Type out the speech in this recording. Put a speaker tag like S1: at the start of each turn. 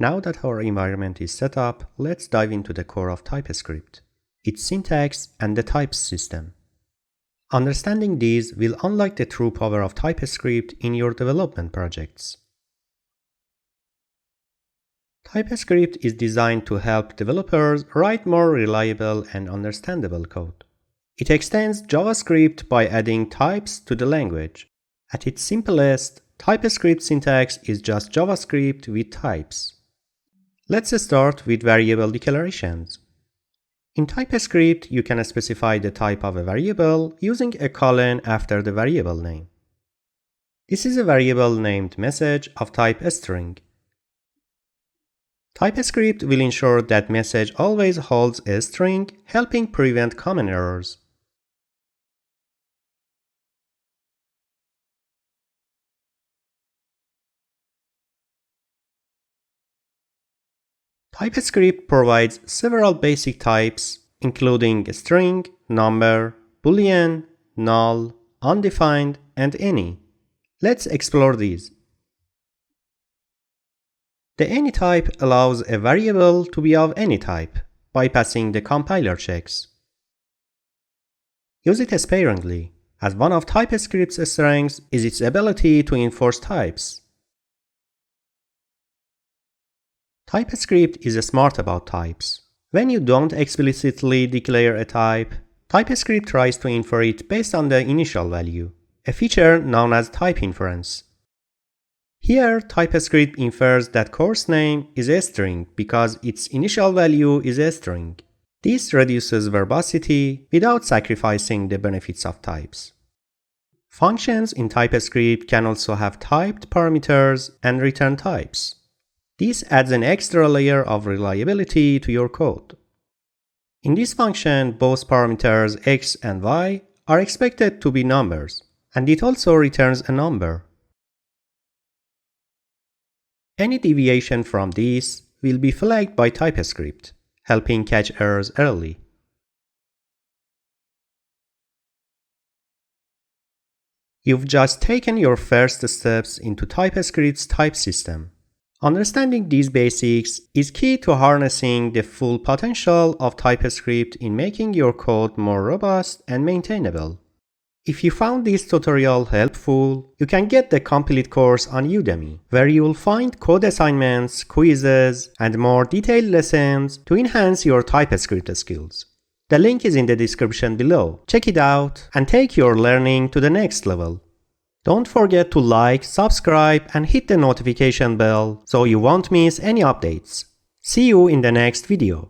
S1: Now that our environment is set up, let's dive into the core of TypeScript, its syntax and the types system. Understanding these will unlock the true power of TypeScript in your development projects. TypeScript is designed to help developers write more reliable and understandable code. It extends JavaScript by adding types to the language. At its simplest, TypeScript syntax is just JavaScript with types. Let's start with variable declarations. In TypeScript, you can specify the type of a variable using a colon after the variable name. This is a variable named message of type string. TypeScript will ensure that message always holds a string, helping prevent common errors. TypeScript provides several basic types, including string, number, boolean, null, undefined, and any. Let's explore these. The any type allows a variable to be of any type, bypassing the compiler checks. Use it sparingly, as one of TypeScript's strengths is its ability to enforce types. TypeScript is smart about types. When you don't explicitly declare a type, TypeScript tries to infer it based on the initial value, a feature known as type inference. Here, TypeScript infers that course name is a string because its initial value is a string. This reduces verbosity without sacrificing the benefits of types. Functions in TypeScript can also have typed parameters and return types. This adds an extra layer of reliability to your code. In this function, both parameters x and y are expected to be numbers, and it also returns a number. Any deviation from this will be flagged by TypeScript, helping catch errors early. You've just taken your first steps into TypeScript's type system. Understanding these basics is key to harnessing the full potential of TypeScript in making your code more robust and maintainable. If you found this tutorial helpful, you can get the complete course on Udemy, where you will find code assignments, quizzes, and more detailed lessons to enhance your TypeScript skills. The link is in the description below. Check it out and take your learning to the next level. Don't forget to like, subscribe, and hit the notification bell so you won't miss any updates. See you in the next video.